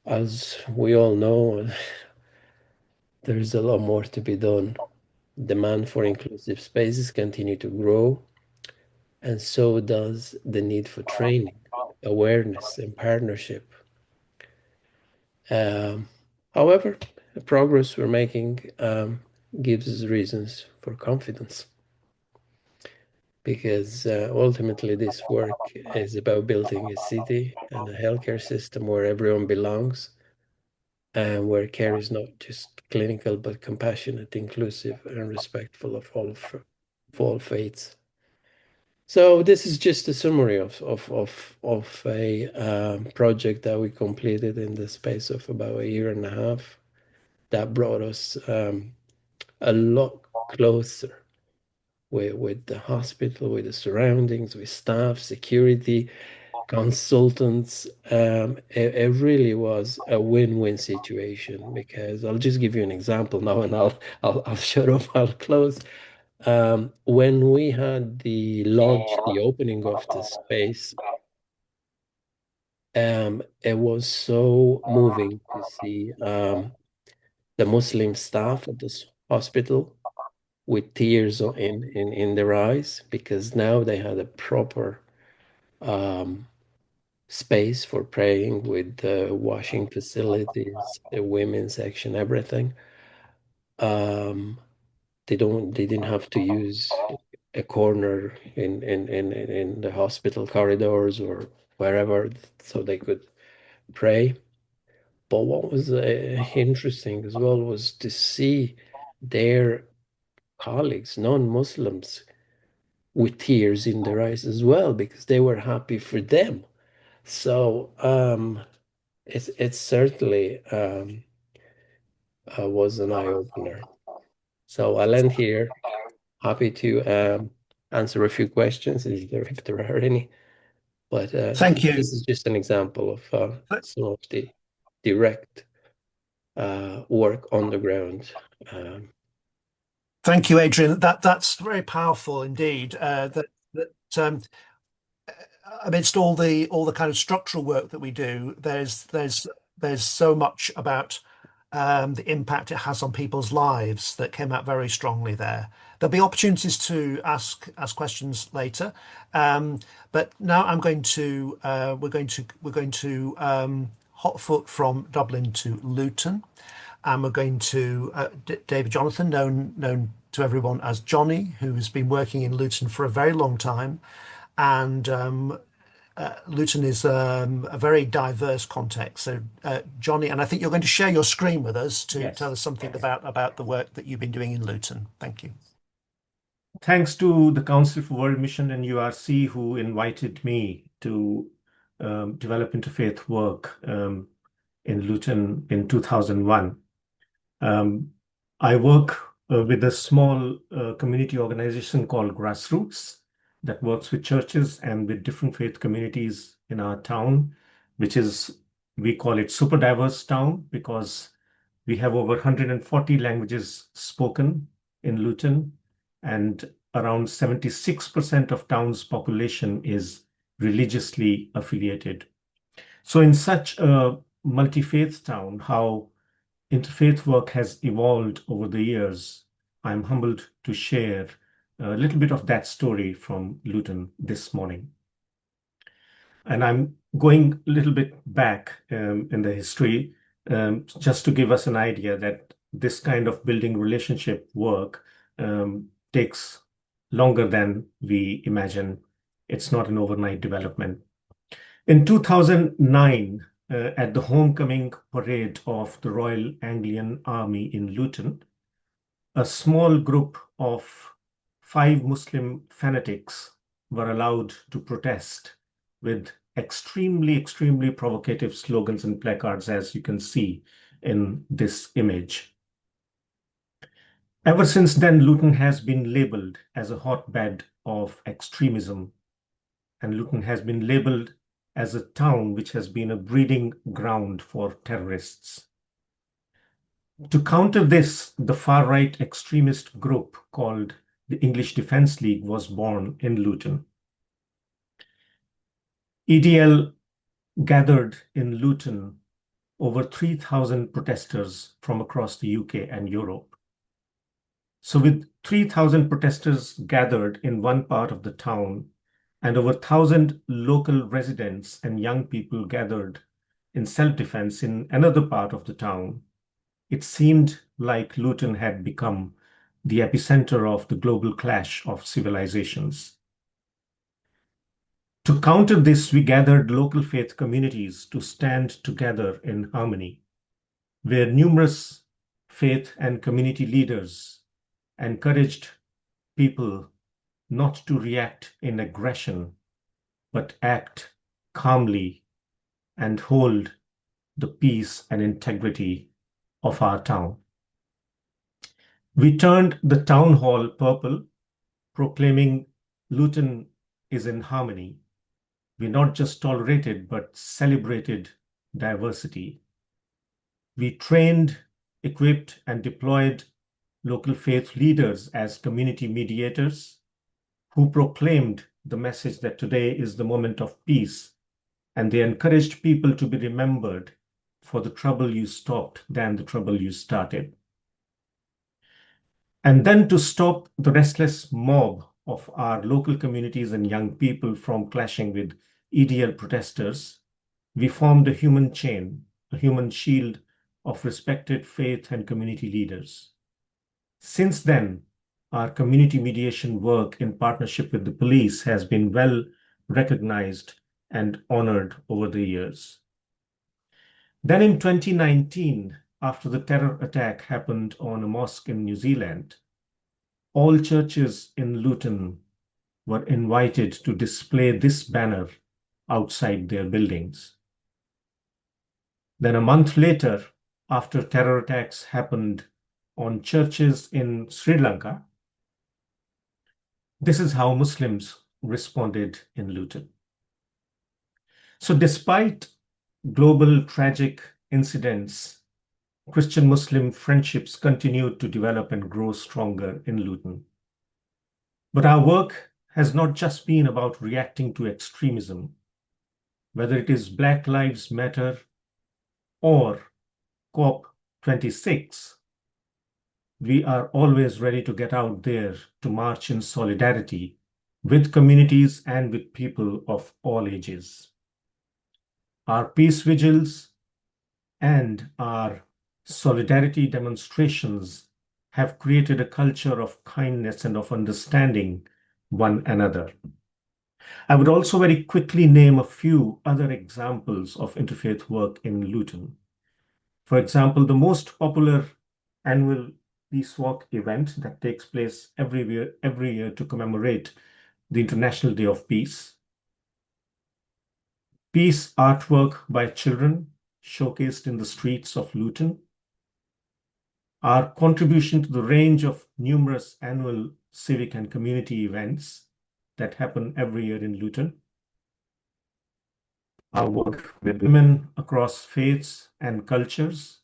As we all know, there's a lot more to be done. Demand for inclusive spaces continue to grow, and so does the need for training, awareness, and partnership. However, the progress we're making gives us reasons for confidence, because ultimately this work is about building a city and a healthcare system where everyone belongs, and where care is not just clinical but compassionate, inclusive, and respectful of all faiths. So this is just a summary of a project that we completed in the space of about a year and a half, that brought us a lot closer with the hospital, with the surroundings, with staff, security, consultants. It really was a win-win situation, because I'll just give you an example now, and I'll shut up, I'll close. When we had the launch, the opening of the space, it was so moving to see the Muslim staff at this hospital with tears in their eyes, because now they had a proper space for praying, with the washing facilities, the women's section, everything. They didn't have to use a corner in the hospital corridors or wherever, so they could pray. But what was interesting as well was to see their colleagues, non-Muslims, with tears in their eyes as well, because they were happy for them. So it's certainly was an eye-opener. So I'll end here. Happy to answer a few questions if there are any. But Thank you. this is just an example of some of the direct work on the ground. Thank you, Adrian. That's very powerful indeed. Amidst all the kind of structural work that we do, there's so much about the impact it has on people's lives that came out very strongly there. There'll be opportunities to ask questions later, but now we're going to hot foot from Dublin to Luton, and we're going to David Jonathan, known to everyone as Johnny, who has been working in Luton for a very long time, and Luton is a very diverse context. So, Johnny, and I think you're going to share your screen with us to Yes. tell us something about the work that you've been doing in Luton. Thank you. Thanks to the Council for World Mission and URC who invited me to develop interfaith work in Luton in 2001. I work with a small community organization called Grassroots that works with churches and with different faith communities in our town, we call it super diverse town because we have over 140 languages spoken in Luton, and around 76% of town's population is religiously affiliated. So in such a multi-faith town, how interfaith work has evolved over the years, I'm humbled to share a little bit of that story from Luton this morning. And I'm going a little bit back in the history just to give us an idea that this kind of building relationship work takes longer than we imagine. It's not an overnight development. In 2009, at the homecoming parade of the Royal Anglian Army in Luton, a small group of 5 Muslim fanatics were allowed to protest with extremely provocative slogans and placards, as you can see in this image. Ever since then, Luton has been labeled as a hotbed of extremism, and Luton has been labeled as a town which has been a breeding ground for terrorists. To counter this, the far-right extremist group called the English Defence League was born in Luton. EDL gathered in Luton over 3,000 protesters from across the UK and Europe. So with 3,000 protesters gathered in one part of the town and over 1,000 local residents and young people gathered in self-defense in another part of the town, it seemed like Luton had become the epicenter of the global clash of civilizations. To counter this, we gathered local faith communities to stand together in harmony, where numerous faith and community leaders encouraged people not to react in aggression, but act calmly and hold the peace and integrity of our town. We turned the town hall purple, proclaiming Luton is in harmony. We not just tolerated, but celebrated diversity. We trained, equipped, and deployed local faith leaders as community mediators who proclaimed the message that today is the moment of peace, and they encouraged people to be remembered for the trouble you stopped than the trouble you started. And then to stop the restless mob of our local communities and young people from clashing with EDL protesters, we formed a human chain, a human shield of respected faith and community leaders. Since then, our community mediation work in partnership with the police has been well recognized and honored over the years. Then in 2019, after the terror attack happened on a mosque in New Zealand, all churches in Luton were invited to display this banner outside their buildings. Then a month later, after terror attacks happened on churches in Sri Lanka, this is how Muslims responded in Luton. So despite global tragic incidents, Christian-Muslim friendships continued to develop and grow stronger in Luton. But our work has not just been about reacting to extremism, whether it is Black Lives Matter or COP 26, we are always ready to get out there to march in solidarity with communities and with people of all ages. Our peace vigils and our solidarity demonstrations have created a culture of kindness and of understanding one another. I would also very quickly name a few other examples of interfaith work in Luton. For example, the most popular annual Peace Walk event that takes place every year to commemorate the International Day of Peace. Peace artwork by children showcased in the streets of Luton. Our contribution to the range of numerous annual civic and community events that happen every year in Luton. Our work with women across faiths and cultures.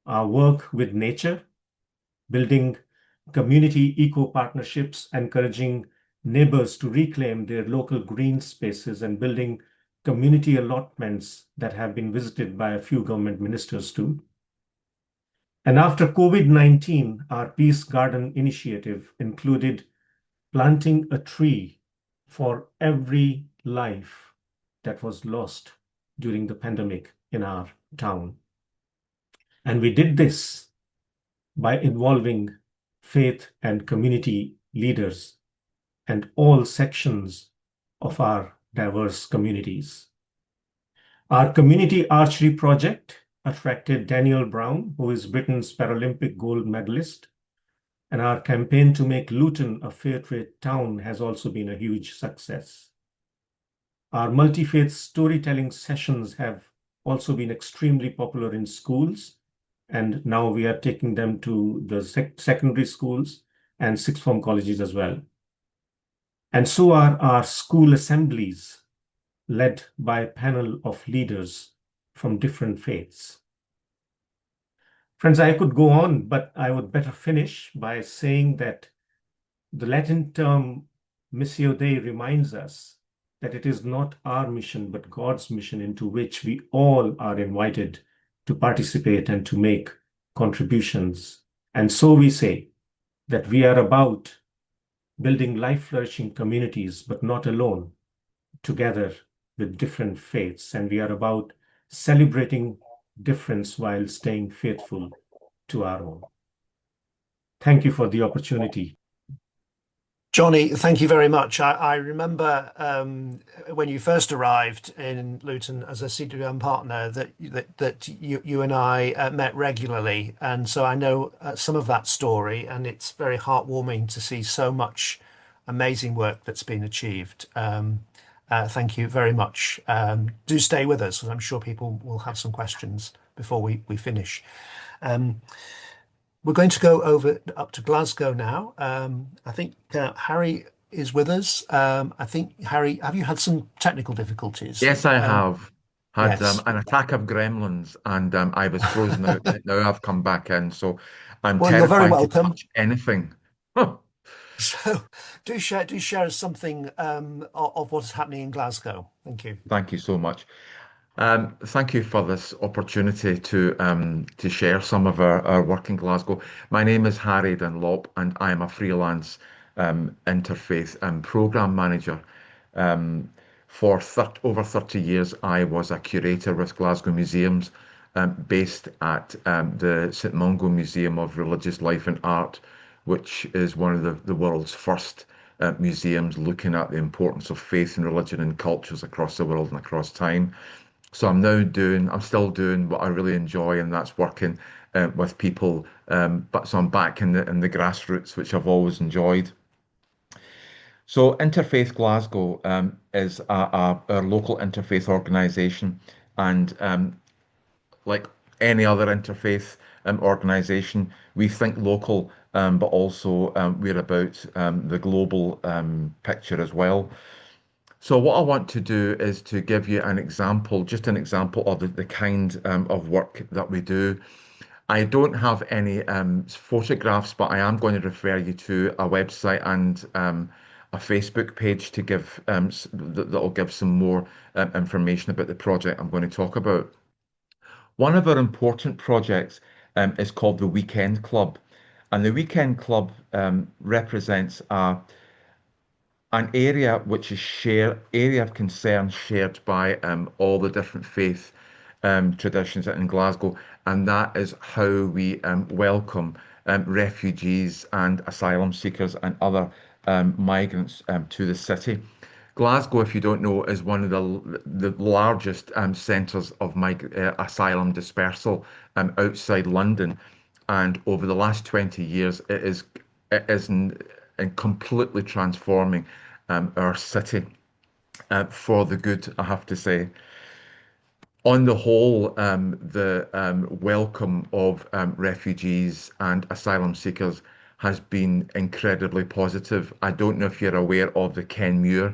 Our work with nature, building community eco-partnerships, encouraging neighbors to reclaim their local green spaces and building community allotments that have been visited by a few government ministers too. And after COVID-19, our Peace Garden initiative included planting a tree for every life that was lost during the pandemic in our town. And we did this by involving faith and community leaders and all sections of our diverse communities. Our community archery project attracted Daniel Brown, who is Britain's Paralympic gold medalist, and our campaign to make Luton a fair trade town has also been a huge success. Our multi-faith storytelling sessions have also been extremely popular in schools, and now we are taking them to the secondary schools and sixth form colleges as well. And so are our school assemblies, led by a panel of leaders from different faiths. Friends, I could go on, but I would better finish by saying that the Latin term Missio Dei reminds us that it is not our mission, but God's mission into which we all are invited to participate and to make contributions. And so we say that we are about building life-flourishing communities, but not alone, together with different faiths. And we are about celebrating difference while staying faithful to our own. Thank you for the opportunity. Johnny, thank you very much. I remember when you first arrived in Luton as a CWM partner that you and I met regularly, and so I know some of that story, and it's very heartwarming to see so much amazing work that's been achieved. Thank you very much. Do stay with us, because I'm sure people will have some questions before we finish. We're going to go up to Glasgow now. I think Harry is with us. I think, Harry, have you had some technical difficulties? Yes, I have had Yes. an attack of gremlins, and I was frozen out. Now I've come back in, so I'm Well, you're very terrified to welcome. touch anything. Huh. So do share us something of what's happening in Glasgow. Thank you. Thank you so much. Thank you for this opportunity to share some of our work in Glasgow. My name is Harry Dunlop, and I am a freelance interfaith and program manager. Um, for over 30 years, I was a curator with Glasgow Museums, based at the St Mungo Museum of Religious Life and Art, which is one of the world's first museums looking at the importance of faith and religion and cultures across the world and across time. So I'm still doing what I really enjoy, and that's working with people. But so I'm back in the grassroots, which I've always enjoyed. So Interfaith Glasgow is our local interfaith organisation, and like any other interfaith organisation, we think local, but also we're about the global picture as well. So what I want to do is to give you an example, just an example of the kind of work that we do. I don't have any photographs, but I am going to refer you to a website and a Facebook page to give that'll give some more information about the project I'm going to talk about. One of our important projects is called the Weekend Club. And the Weekend Club represents an area which is area of concern shared by all the different faith traditions in Glasgow, and that is how we welcome refugees and asylum seekers and other migrants to the city. Glasgow, if you don't know, is one of the largest centres of asylum dispersal outside London, and over the last 20 years, it is completely transforming our city for the good, I have to say. On the whole, the welcome of refugees and asylum seekers has been incredibly positive. I don't know if you're aware of the Ken Muir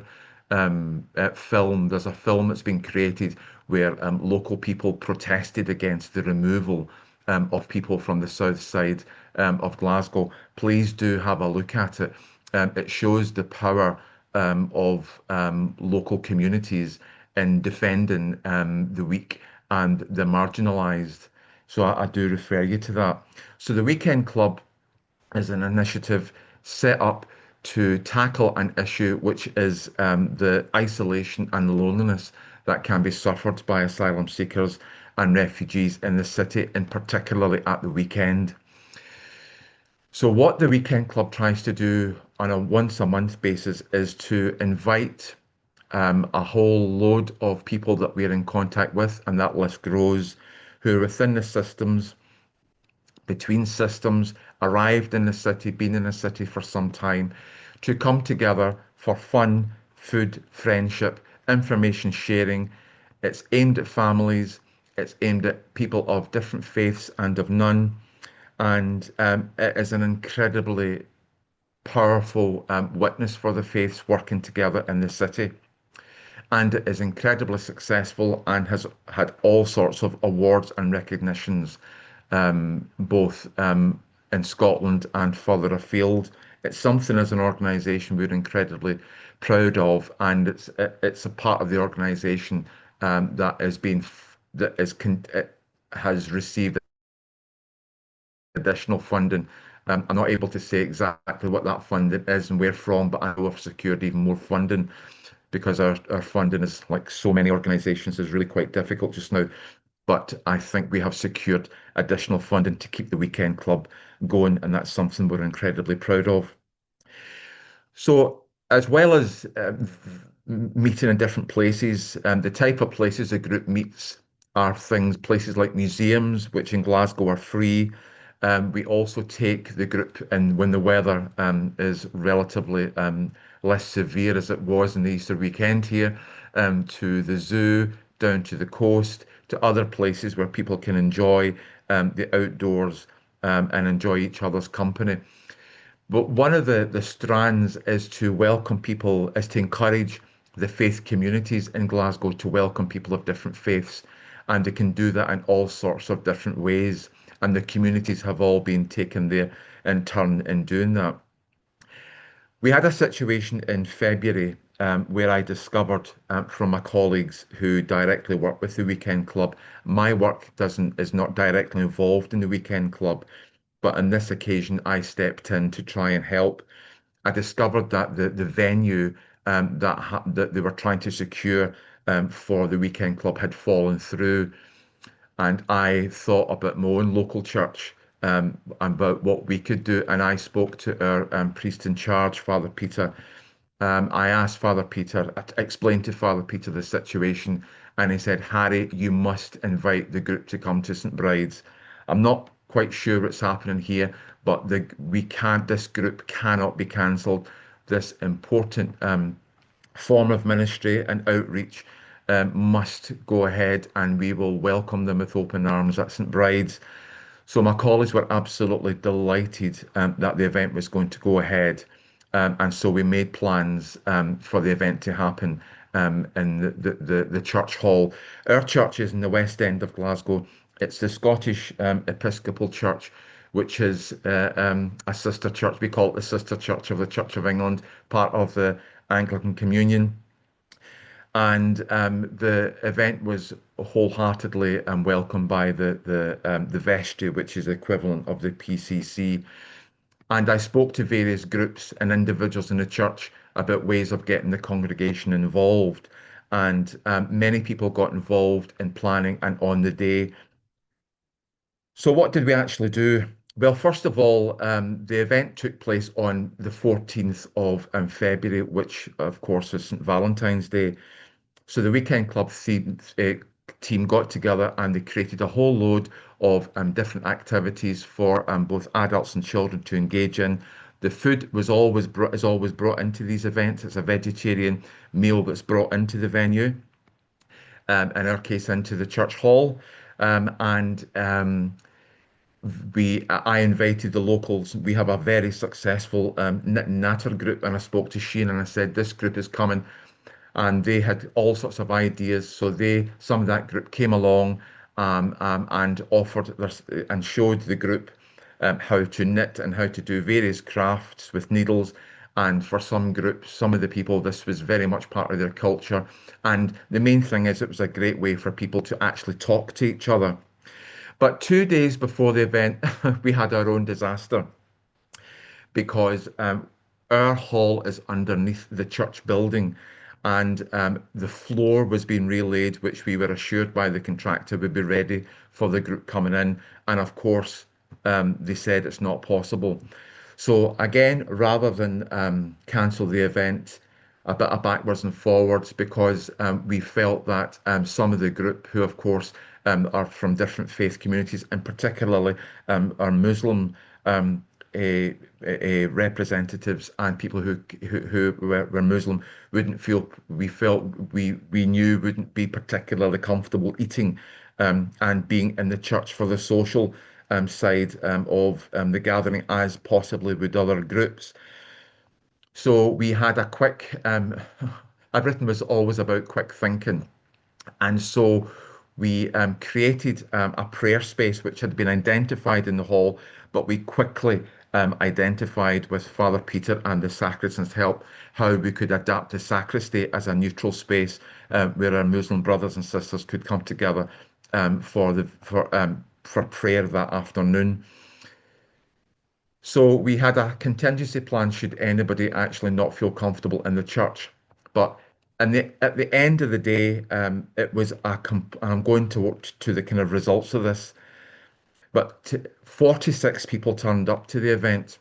film. There's a film that's been created where local people protested against the removal of people from the south side of Glasgow. Please do have a look at it. It shows the power of local communities in defending the weak and the marginalised. So I do refer you to that. So the Weekend Club is an initiative set up to tackle an issue which is the isolation and loneliness that can be suffered by asylum seekers and refugees in the city, and particularly at the weekend. So what the Weekend Club tries to do on a once a month basis is to invite a whole load of people that we're in contact with, and that list grows, who are within the systems, between systems, arrived in the city, been in the city for some time, to come together for fun, food, friendship, information sharing. It's aimed at families, it's aimed at people of different faiths and of none, and it is an incredibly powerful witness for the faiths working together in the city, and it is incredibly successful and has had all sorts of awards and recognitions, both in Scotland and further afield. It's something as an organisation we're incredibly proud of, and it's a part of the organisation that has been that is it has received additional funding. I'm not able to say exactly what that funding is and where from, but I know we've secured even more funding because our funding is, like so many organisations, is really quite difficult just now. But I think we have secured additional funding to keep the Weekend Club going, and that's something we're incredibly proud of. So, as well as meeting in different places, the type of places the group meets are places like museums, which in Glasgow are free. We also take the group, and when the weather is relatively less severe as it was in the Easter weekend here, to the zoo, down to the coast, to other places where people can enjoy the outdoors and enjoy each other's company. But one of the strands is to welcome people, is to encourage the faith communities in Glasgow to welcome people of different faiths. And they can do that in all sorts of different ways. And the communities have all been taken there in turn in doing that. We had a situation in February where I discovered from my colleagues who directly work with the Weekend Club, my work is not directly involved in the Weekend Club, but on this occasion I stepped in to try and help. I discovered that the venue that they were trying to secure for the Weekend Club had fallen through, and I thought about my own local church, about what we could do. And I spoke to our priest in charge, Father Peter. I asked Father Peter, I explained to Father Peter the situation, and he said, Harry, you must invite the group to come to St. Bride's. I'm not quite sure what's happening here, but this group cannot be cancelled. This important form of ministry and outreach must go ahead, and we will welcome them with open arms at St. Bride's. So my colleagues were absolutely delighted that the event was going to go ahead. And so we made plans for the event to happen in the church hall. Our church is in the West End of Glasgow. It's the Scottish Episcopal Church, which is a sister church. We call it the sister church of the Church of England, part of the Anglican Communion. And the event was wholeheartedly welcomed by the vestry, which is the equivalent of the PCC. And I spoke to various groups and individuals in the church about ways of getting the congregation involved. And many people got involved in planning and on the day. So, what did we actually do? Well, first of all, the event took place on the 14th of February, which, of course, is St. Valentine's Day. So the Weekend Club team got together and they created a whole load of different activities for both adults and children to engage in. The food is always brought into these events. It's a vegetarian meal that's brought into the venue, in our case, into the church hall. And I invited the locals. We have a very successful knit and natter group, and I spoke to Sheen and I said, this group is coming, and they had all sorts of ideas. So some of that group came along and offered this and showed the group how to knit and how to do various crafts with needles. And for some groups, some of the people, this was very much part of their culture. And the main thing is, it was a great way for people to actually talk to each other. But 2 days before the event, we had our own disaster because our hall is underneath the church building, and the floor was being relaid, which we were assured by the contractor would be ready for the group coming in. And of course, they said it's not possible. So again, rather than cancel the event, a bit of backwards and forwards, because we felt that some of the group, who of course are from different faith communities, and particularly are Muslim representatives and people who were Muslim, we knew wouldn't be particularly comfortable eating and being in the church for the social side of the gathering, as possibly with other groups. So we had a quick, everything was always about quick thinking. And so we created a prayer space which had been identified in the hall, but we quickly identified with Father Peter and the sacristan's help how we could adapt the sacristy as a neutral space where our Muslim brothers and sisters could come together for prayer that afternoon. So we had a contingency plan should anybody actually not feel comfortable in the church. But at the end of the day, it was I'm going to the kind of results of this, but 46 people turned up to the event.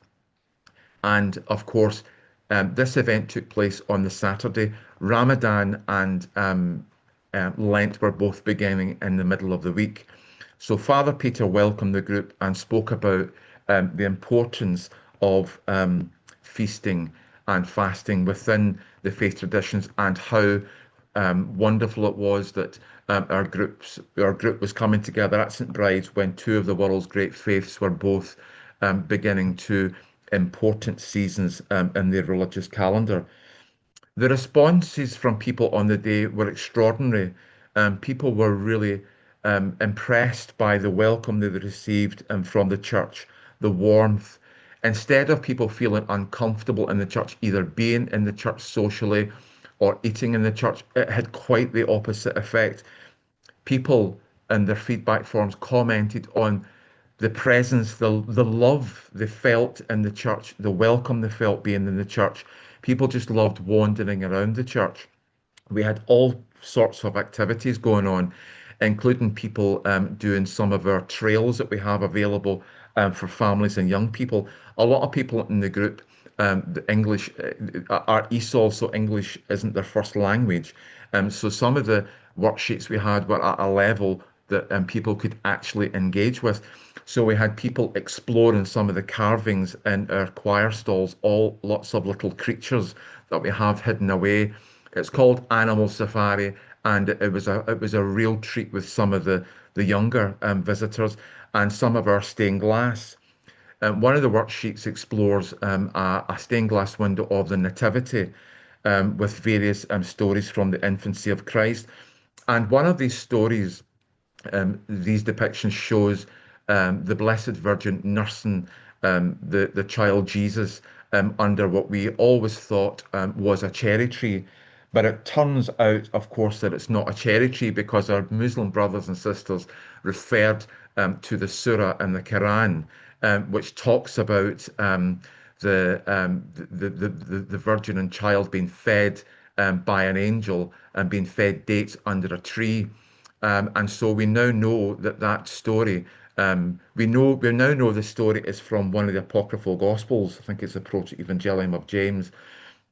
And of course, this event took place on the Saturday. Ramadan and Lent were both beginning in the middle of the week. So Father Peter welcomed the group and spoke about the importance of feasting and fasting within the faith traditions, and how wonderful it was that our group was coming together at St. Bride's when two of the world's great faiths were both beginning to important seasons in their religious calendar. The responses from people on the day were extraordinary. People were really impressed by the welcome they received from the church, the warmth. Instead of people feeling uncomfortable in the church, either being in the church socially or eating in the church, it had quite the opposite effect. People in their feedback forms commented on the presence, the love they felt in the church, the welcome they felt being in the church. People just loved wandering around the church. We had all sorts of activities going on, including people doing some of our trails that we have available for families and young people. A lot of people in the group, the English are ESOL, so English isn't their first language. So some of the worksheets we had were at a level that people could actually engage with. So we had people exploring some of the carvings in our choir stalls, all lots of little creatures that we have hidden away. It's called Animal Safari, and it was a real treat with some of the younger visitors, and some of our stained glass. One of the worksheets explores a stained glass window of the Nativity, with various stories from the infancy of Christ. And one of these stories, these depictions, shows the Blessed Virgin nursing the child Jesus under what we always thought was a cherry tree. But it turns out, of course, that it's not a cherry tree because our Muslim brothers and sisters referred to the surah in the Quran, which talks about the virgin and child being fed by an angel and being fed dates under a tree. And so we now know that that story, we now know the story is from one of the apocryphal gospels. I think it's the Proto-Evangelium of James.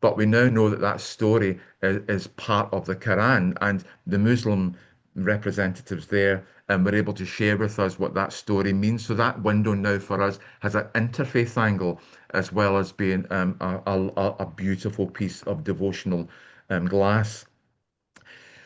But we now know that that story is part of the Quran, and the Muslim representatives there were able to share with us what that story means. So that window now for us has an interfaith angle as well as being a beautiful piece of devotional glass.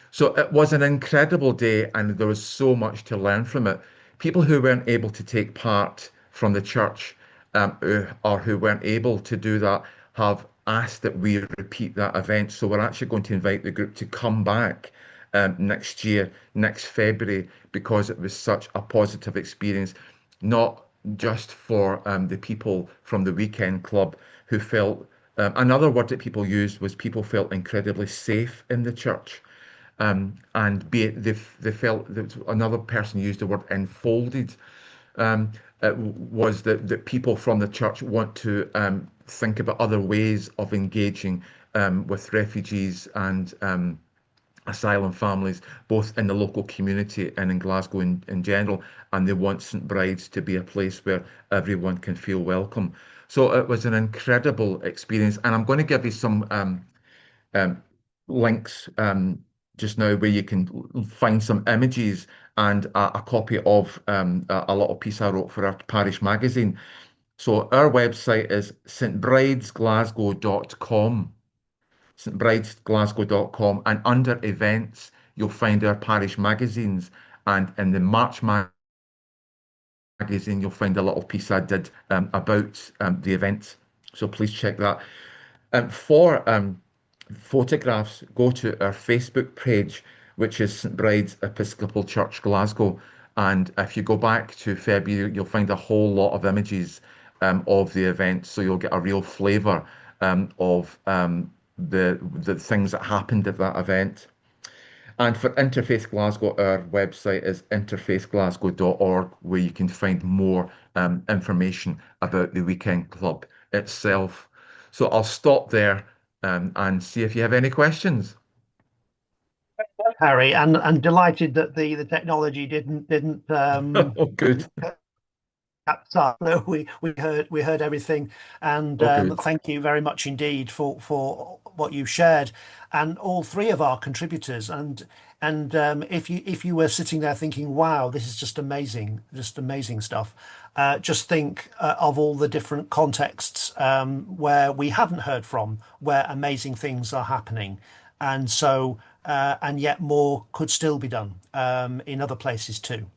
So it was an incredible day, and there was so much to learn from it. People who weren't able to take part from the church, or who weren't able to do that, have asked that we repeat that event. So we're actually going to invite the group to come back next year, next February, because it was such a positive experience, not just for the people from the weekend club who felt. Another word that people used was people felt incredibly safe in the church. And be it they felt that another person used the word enfolded. It was that people from the church want to think about other ways of engaging with refugees and asylum families, both in the local community and in Glasgow in general. And they want St Bride's to be a place where everyone can feel welcome. So it was an incredible experience. And I'm going to give you some um, links just now where you can find some images and a copy of a little piece I wrote for our parish magazine. So our website is stbridesglasgow.com, stbridesglasgow.com, and under events, you'll find our parish magazines. And in the March magazine, you'll find a little piece I did about the event. So please check that. For photographs, go to our Facebook page, which is St Bride's Episcopal Church Glasgow. And if you go back to February, you'll find a whole lot of images of the event. So you'll get a real flavour of the things that happened at that event. And for Interfaith Glasgow, our website is interfaithglasgow.org, where you can find more information about the weekend club itself. So I'll stop there and see if you have any questions. Harry, and delighted that the technology Oh, good. didn't up. No, we heard everything, and Oh, good. thank you very much indeed for what you shared, and all three of our contributors. And if you were sitting there thinking, "Wow, this is just amazing stuff," just think of all the different contexts where we haven't heard from, where amazing things are happening, and so and yet more could still be done in other places too.